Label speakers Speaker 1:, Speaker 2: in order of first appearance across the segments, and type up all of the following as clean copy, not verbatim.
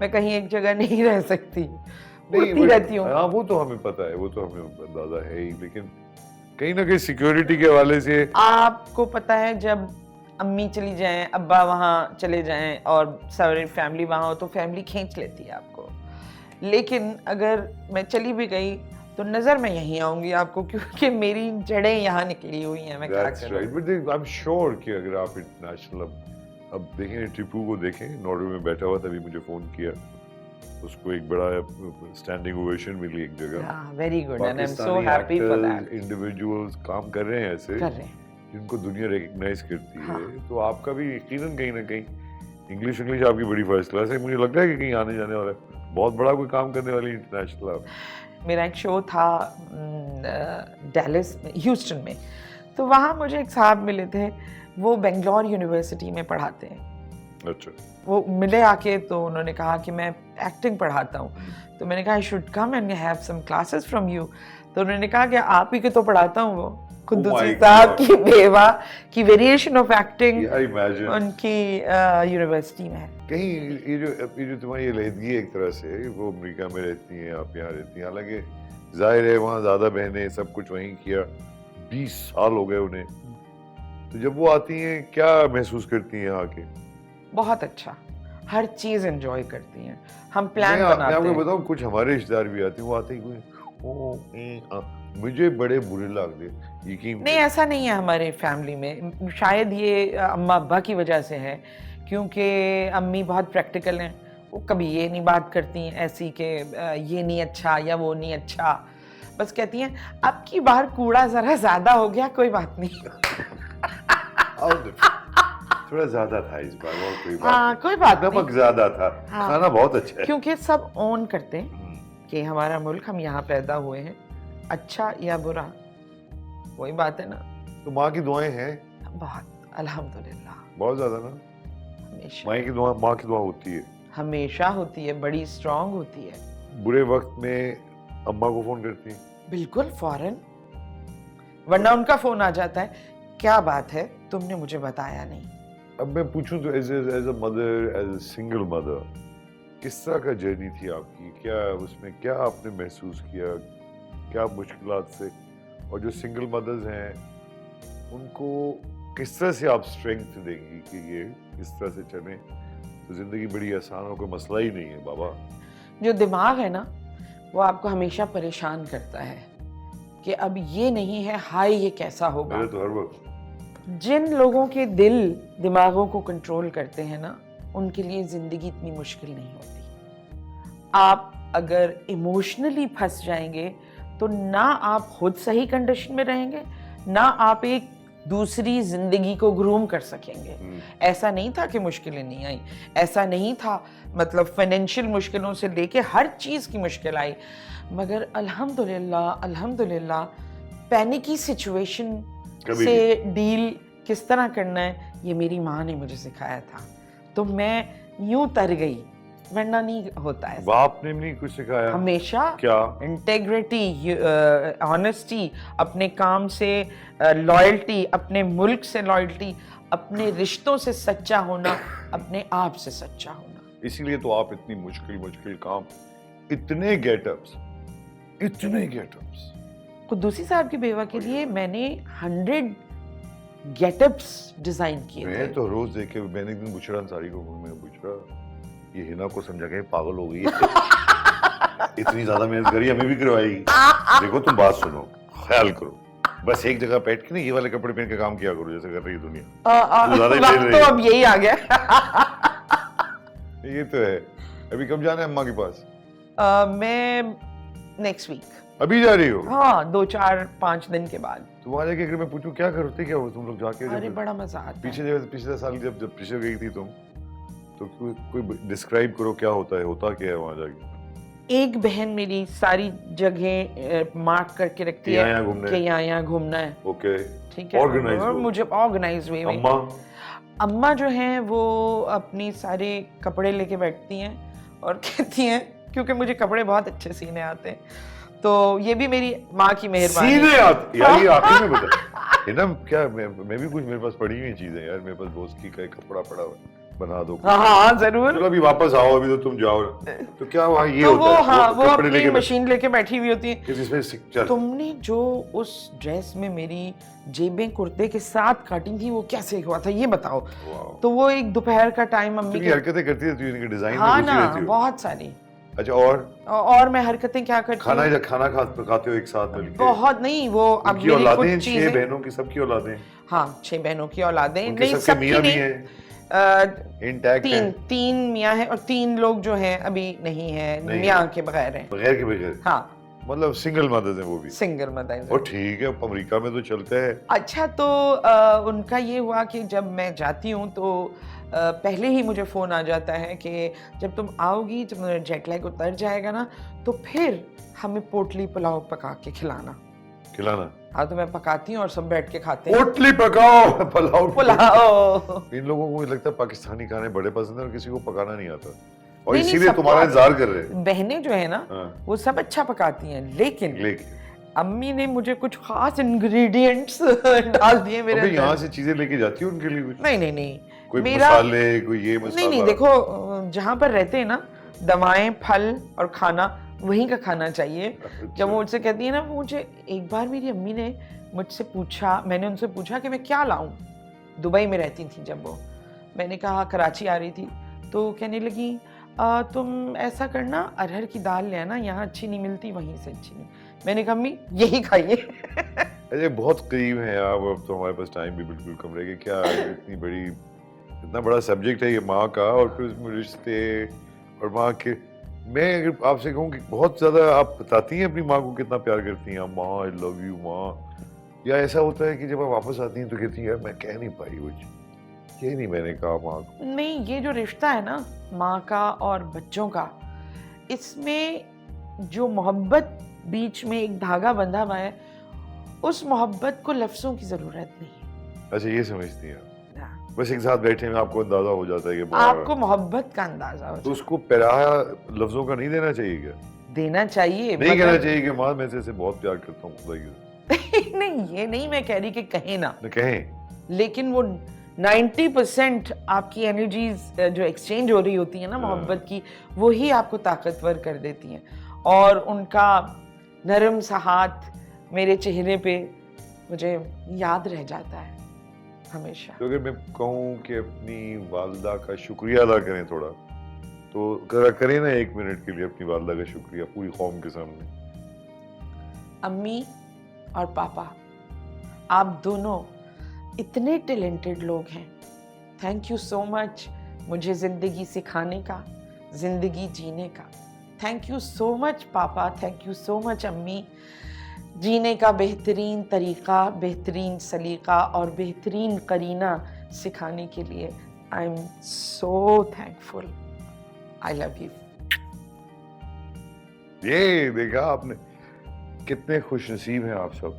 Speaker 1: میں کہیں ایک جگہ نہیں رہ سکتی,
Speaker 2: نہیں
Speaker 1: اڑتی رہتی ہوں.
Speaker 2: ہاں وہ تو ہمیں پتا ہے, وہ تو ہمیں اندازہ ہے ہی, لیکن کہیں نہ کہیں سیکیورٹی کے حوالے سے
Speaker 1: آپ کو پتا ہے جب امی چلی جائیں, ابا وہاں چلے جائیں اور ساری فیملی وہاں ہو تو فیملی کھینچ لیتی ہے آپ کو, لیکن اگر میں چلی بھی گئی تو نظر میں یہیں آؤں گی آپ کو, کیونکہ میری جڑیں یہاں نکلی ہوئی ہیں. میں کیا کروں.
Speaker 2: That's right. But I'm sure کہ اگر آپ انٹرنیشنل اب دیکھیں, ٹیپو کو دیکھیں, ناروے میں بیٹھا ہوا تھا, ابھی مجھے فون کیا, اس کو ایک بڑا اسٹینڈنگ اوویشن ملی ایک جگہ.
Speaker 1: Very good and I am so happy for that.
Speaker 2: Individuals کام کر رہے ہیں ایسے جن کو دنیا ریکگنائز کرتی ہے, تو آپ کا بھی یقیناً کہیں نہ کہیں انگلش آپ کی بڑی فرسٹ کلاس ہے. مجھے لگ رہا ہے کہ کہیں آنے جانے والا ہے, بہت بڑا کوئی کام کرنے والی انٹرنیشنل آپ.
Speaker 1: میرا ایک شو تھا ڈیلس میں, ہیوسٹن میں, تو وہاں مجھے ایک صاحب ملے تھے, وہ بنگلور یونیورسٹی میں پڑھاتے ہیں.
Speaker 2: اچھا. وہ
Speaker 1: ملے آ کے, تو انہوں نے کہا کہ میں ایکٹنگ پڑھاتا ہوں. تو میں نے کہا I should come and have some classes from you. تو انہوں نے کہا کہ آپ ہی کے تو پڑھاتا ہوں. وہ قدوسی صاحب کی بیوہ کی ویریشن آف ایکٹنگ ان کی یونیورسٹی میں ہے.
Speaker 2: کہیں یہ جو تمہاری علیحدگی ایک طرح سے, وہ امریکہ میں رہتی ہیں, آپ یہاں رہتی ہیں, حالانکہ ظاہر ہے وہاں زیادہ بہنیں, سب کچھ وہیں کیا, 20 سال ہو گئے انہیں, تو جب وہ آتی ہیں کیا محسوس کرتی ہیں آ کے؟
Speaker 1: بہت اچھا, ہر چیز انجوائے کرتی ہیں. ہم پلان بناتے ہیں.
Speaker 2: میں آپ کو بتاؤں, کچھ ہمارے رشتے دار بھی آتے ہیں, وہ آتے ہیں مجھے بڑے برے لگتے.
Speaker 1: نہیں ایسا نہیں ہے ہمارے فیملی میں, شاید یہ اماں ابا کی وجہ سے ہے, کیونکہ امی بہت پریکٹیکل ہیں. وہ کبھی یہ نہیں بات کرتی ہیں ایسی کہ یہ نہیں اچھا یا وہ نہیں اچھا, بس کہتی ہیں اب کی بار کوڑا ذرا زیادہ ہو گیا, کوئی بات نہیں.
Speaker 2: تھوڑا زیادہ تھا اس بار, اور کوئی بات.
Speaker 1: ہاں کوئی بات نہیں,
Speaker 2: نمک زیادہ تھا, کھانا بہت اچھا ہے.
Speaker 1: کیونکہ سب اون کرتے ہیں کہ ہمارا ملک, ہم یہاں پیدا ہوئے ہیں, اچھا یا برا وہی بات ہے نا.
Speaker 2: تو ماں کی دعائیں ہیں
Speaker 1: بہت, الحمدللہ,
Speaker 2: بہت زیادہ نا.
Speaker 1: ہمیشہ
Speaker 2: ماں کی دعا ہوتی ہے,
Speaker 1: ہمیشہ ہوتی ہے, بڑی اسٹرانگ ہوتی ہے.
Speaker 2: برے وقت میں اماں کو فون کرتی ہیں؟
Speaker 1: بالکل فوراً, ورنہ ان کا فون آ جاتا ہے, کیا بات ہے تم نے مجھے بتایا نہیں.
Speaker 2: اب میں پوچھوں تو as a mother, as a single mother, کس طرح کا جرنی تھی آپ کی؟ کیا اس میں کیا آپ نے محسوس کیا, کیا مشکلات سے, اور جو سنگل مدرز ہیں ان کو کس طرح سے آپ اسٹرینگتھ دیں گی کہ یہ اس طرح سے چلیں تو زندگی بڑی آسان ہو, کوئی مسئلہ ہی نہیں ہے بابا.
Speaker 1: جو دماغ ہے نا وہ آپ کو ہمیشہ پریشان کرتا ہے کہ اب یہ نہیں ہے, ہائے یہ کیسا ہوگا.
Speaker 2: میرے تو ہر وقت
Speaker 1: جن لوگوں کے دل دماغوں کو کنٹرول کرتے ہیں نا, ان کے لیے زندگی اتنی مشکل نہیں ہوتی. آپ اگر ایموشنلی پھنس جائیں گے تو نہ آپ خود صحیح کنڈیشن میں رہیں گے, نہ آپ ایک دوسری زندگی کو گروم کر سکیں گے. ایسا نہیں تھا کہ مشکلیں نہیں آئیں, ایسا نہیں تھا, مطلب فائنینشیل مشکلوں سے لے کے ہر چیز کی مشکل آئی, مگر الحمدللہ پینیکی سچویشن سے ڈیل کس طرح کرنا ہے یہ میری ماں نے مجھے سکھایا تھا, تو میں یوں تر گئی, ورنہ نہیں ہوتا ہے.
Speaker 2: باپ نے نہیں کچھ سکھایا
Speaker 1: ہمیشہ
Speaker 2: کیا؟
Speaker 1: انٹیگریٹی, آنیسٹی, اپنے کام سے لائلٹی, اپنے ملک سے لائلٹی, اپنے رشتوں سے سچا ہونا, اپنے آپ سے سچا ہونا.
Speaker 2: اسی لیے تو آپ اتنی مشکل کام, اتنے گیٹ اپس.
Speaker 1: قدوسی صاحب کی بیوہ کے لیے میں نے 100 گیٹ اپس ڈیزائن کیے تھے.
Speaker 2: میں تو روز دیکھ کے, میں نے ایک دن بشرا انصاری کو میں نے پوچھا, یہ ہنا کو سمجھا کہ پاگل ہو گئی ہے, اتنی زیادہ محنت کری, ہمیں بھی کروائی. دیکھو تم بات سنو, خیال کرو, بس ایک جگہ بیٹھ کے نا یہ والے کپڑے پہن کے کام کیا کرو جیسے کر رہی ہے دنیا.
Speaker 1: تو اب یہی آ گیا.
Speaker 2: یہ تو ہے. ابھی کب جانا ہے اماں کے پاس؟
Speaker 1: میں نیکسٹ ویک.
Speaker 2: ابھی جا رہی ہو؟
Speaker 1: ہاں 2-4-5 دن کے بعد.
Speaker 2: تو وہاں جا کے اگر میں پوچھوں کیا کرتے کیا ہو تم لوگ جا کے؟
Speaker 1: ارے بڑا مزہ آتا ہے.
Speaker 2: پچھلے سال جب پیچھے گئی تھی تم, تو کوئی ڈسکرائب کرو کیا ہوتا ہے وہاں جا کے.
Speaker 1: ایک بہن میری ساری جگہ مارک کر کے رکھتی ہے کہ یہاں گھومنا ہے.
Speaker 2: اوکے,
Speaker 1: ٹھیک ہے. اور مجھے آرگنائز وے میں. اماں جو ہیں وہ اپنی سارے کپڑے لے کے بیٹھتی ہیں اور کہتی ہیں, کیونکہ مجھے کپڑے بہت اچھے سینے آتے ہیں, تو یہ بھی میری ماں کی مہربانی.
Speaker 2: سینے آتے یار, یہ آخر میں بتا ہے نا کیا, میں بھی کچھ میرے پاس پڑی ہوئی چیزیں یار, میرے پاس دوست کی کا کپڑا پڑا ہوا ہے, بنا دو.
Speaker 1: ہاں ضرور.
Speaker 2: چلو ابھی واپس آؤ, ابھی تو تم جاؤ. تو کیا وہاں یہ
Speaker 1: تو
Speaker 2: ہوتا ہے,
Speaker 1: وہ اپنی مشین لے کے بیٹھی ہوئی ہوتی ہے. تم نے جو اس ڈریس میں میری جیبیں کرتے کے ساتھ کاٹی تھی وہ کیسے ہوا تھا یہ بتاؤ. تو وہ ایک دوپہر کا ٹائم امی
Speaker 2: کی حرکتیں کرتی رہتی ہو, ڈیزائن
Speaker 1: ہاں نا بہت ساری.
Speaker 2: اچھا
Speaker 1: اور میں حرکتیں کیا کرتی ہوں,
Speaker 2: کھانا کھاتے ہو ایک ساتھ مل کے؟
Speaker 1: بہت نہیں, وہ اب
Speaker 2: کی اولادیں 6 بہنوں کی, سب کی اولادیں.
Speaker 1: ہاں 6 بہنوں کی اولادیں نہیں,
Speaker 2: سب کے میاں بھی ہیں انٹیکٹ ہیں؟
Speaker 1: 3 میاں ہیں اور 3 لوگ جو ہیں ابھی نہیں ہیں, میاں کے بغیر ہیں.
Speaker 2: بغیر کے بغیر,
Speaker 1: ہاں
Speaker 2: مطلب سنگل مدرز ہیں وہ بھی.
Speaker 1: Single mothers.
Speaker 2: اور ٹھیک ہے, امریکہ میں تو چلتا ہے.
Speaker 1: اچھا تو ان کا یہ ہوا کہ جب میں جاتی ہوں تو پہلے ہی مجھے فون آ جاتا ہے کہ جب تم آؤ گی, جب جیٹ لیگ اتر جائے گا نا تو پھر ہمیں پوٹلی پلاؤ پکا کے کھلانا. ہاں تو میں پکاتی ہوں اور سب بیٹھ کے کھاتے ہیں.
Speaker 2: پوٹلی پکاؤ,
Speaker 1: پلاؤ.
Speaker 2: ان لوگوں کو لگتا ہے پاکستانی کھانے بڑے پسند ہیں اور کسی کو پکانا نہیں آتا, اور اسی لیے تمہارا انتظار کر رہے ہیں.
Speaker 1: بہنیں جو ہیں نا وہ سب اچھا پکاتی ہیں, لیکن امی نے مجھے کچھ خاص انگریڈینٹس ڈال دیے میرے اندر.
Speaker 2: یہاں سے چیزیں لے کے جاتی ہوں ان کے لیے کچھ؟
Speaker 1: نہیں,
Speaker 2: کوئی مسالے, کوئی یہ مسالہ.
Speaker 1: نہیں, دیکھو جہاں پر رہتے ہیں نا, دوائیں, پھل اور کھانا وہیں کا کھانا چاہیے. جب وہ مجھ سے کہتی ہے نا, مجھے ایک بار میری امی نے مجھ سے پوچھا, میں نے ان سے پوچھا کہ میں کیا لاؤں, دبئی میں رہتی تھی جب وہ, میں نے کہا کراچی آ رہی تھی, تو کہنے لگی تم ایسا کرنا ارہر کی دال لے آنا, یہاں اچھی نہیں ملتی, وہیں سے اچھی نہیں. میں نے کہا امی یہی کھائیے.
Speaker 2: اچھا بہت قریب ہیں آپ, اب تو ہمارے پاس ٹائم بھی بالکل کم رہے گا. کیا اتنا بڑا سبجیکٹ ہے یہ ماں کا, اور پھر اس میں رشتے اور ماں کے. میں اگر آپ سے کہوں کہ بہت زیادہ آپ بتاتی ہیں اپنی ماں کو کتنا پیار کرتی ہیں, ماں آئی لو یو ماں, یا ایسا ہوتا ہے کہ جب آپ واپس آتی ہیں تو کہتی ہیں میں کہہ نہیں پائی کچھ, یہ نہیں میں نے کہا ماں کو؟
Speaker 1: نہیں, یہ جو رشتہ ہے نا ماں کا اور بچوں کا, اس میں جو محبت بیچ میں ایک دھاگا بندھا ہوا ہے, اس محبت کو لفظوں کی ضرورت نہیں.
Speaker 2: اچھا یہ سمجھتی ہیں, بس ایک ساتھ بیٹھے میں آپ کو اندازہ ہو جاتا ہے کہ
Speaker 1: آپ کو محبت کا اندازہ ہو.
Speaker 2: تو اس کو پیرایا لفظوں کا نہیں دینا چاہیے کیا؟
Speaker 1: دینا چاہیے,
Speaker 2: نہیں کہنا چاہیے کہ ماں میں سے بہت پیار کرتا ہوں خدا کی.
Speaker 1: نہیں, یہ نہیں میں کہہ رہی کہ کہیں نہ
Speaker 2: کہیں,
Speaker 1: لیکن وہ 90% آپ کی انرجیز جو ایکسچینج ہو رہی ہوتی ہیں نا محبت کی, وہی آپ کو طاقتور کر دیتی ہیں. اور ان کا نرم سا ہاتھ میرے چہرے پہ مجھے یاد رہ جاتا ہے ہمیشہ.
Speaker 2: تو اگر میں کہوں کہ اپنی والدہ کا شکریہ ادا کریں تھوڑا, تو کریں نا 1 منٹ کے لیے اپنی والدہ کا شکریہ پوری قوم کے سامنے.
Speaker 1: امی اور پاپا, آپ دونوں اتنے ٹیلنٹڈ لوگ ہیں. تھینک یو سو مچ مجھے زندگی سکھانے کا, زندگی جینے کا. تھینک یو سو مچ پاپا, تھینک یو سو مچ امی, جینے کا بہترین طریقہ, بہترین سلیقہ اور بہترین قرینہ سکھانے کے لیے. I am so thankful. I love you.
Speaker 2: یہ دیکھا آپ نے, کتنے خوش نصیب ہیں آپ سب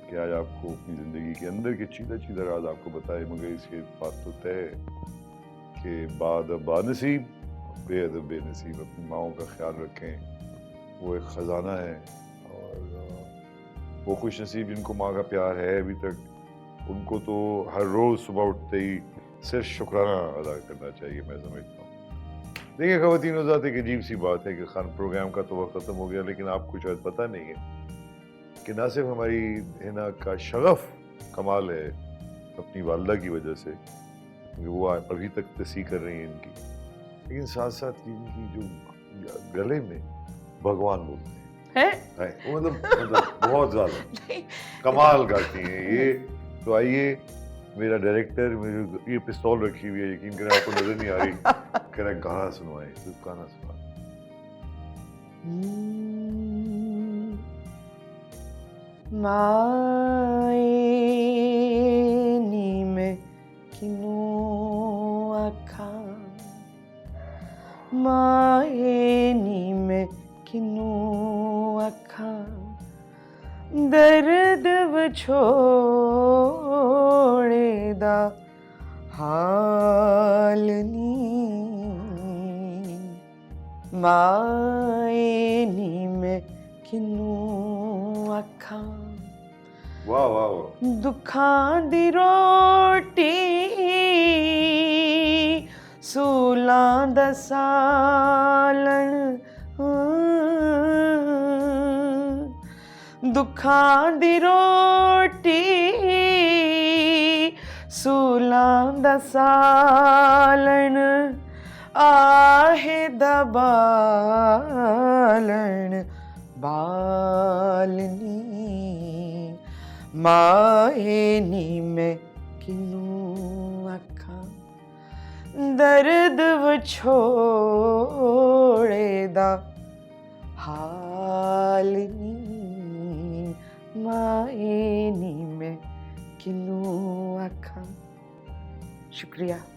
Speaker 2: کہ آج آپ کو اپنی زندگی کے اندر کے چیدہ راز آپ کو بتائے. مگر اس کی بات تو طے ہے کہ با نصیب بے ادب بے نصیب اپنی ماؤں کا خیال رکھیں, وہ ایک خزانہ ہے. اور وہ خوش نصیب جن کو ماں کا پیار ہے ابھی تک, ان کو تو ہر روز صبح اٹھتے ہی صرف شکرانہ ادا کرنا چاہیے, میں سمجھتا ہوں. دیکھیے خواتین حضرات, ایک عجیب سی بات ہے کہ پروگرام کا تو وقت ختم ہو گیا, لیکن آپ کو شاید پتہ نہیں ہے کہ نہ صرف ہماری ہنا کا شغف کمال ہے اپنی والدہ کی وجہ سے, وہ ابھی تک تصحیح کر رہی ہیں ان کی, لیکن ساتھ ساتھ ان کی جو گلے میں بھگوان بولتے ہیں, مطلب بہت زیادہ کمال گاتی ہیں یہ. تو آئیے, میرا ڈائریکٹر یہ پستول رکھی ہوئی ہے, یقین کریں آپ کو نظر نہیں آ رہی, کہہ رہا ہے گانا سنوائیں, تو گانا سنوائیں.
Speaker 1: مائے نیمے کنو اکھا, مائے نیمے کنو اکھا, درد وچھوڑے دا حال نی, مائے نیمے کنو اکھا.
Speaker 2: واہ واہ واہ.
Speaker 1: دکھاں دی روٹی 16 ਦਾ ਸਾਲਣ ਦੁੱਖਾਂ ਦੀ ਰੋਟੀ 16 ਦਾ ਸਾਲਣ ਆਹੇ ਦਾ ਬਾਲਣ ਬਾਲਨੀ ਮਾਏ ਨੀ ਮੈਂ ਕਿਨੂੰ ਆਖਾਂ ਦਰਦ ਵਿਛੋੜੇ ਦਾ ਹਾਲ ਨੀ ਮਾਏ ਨੀ ਮੈਂ ਕਿਨੂੰ ਆਖਾਂ. شکریہ.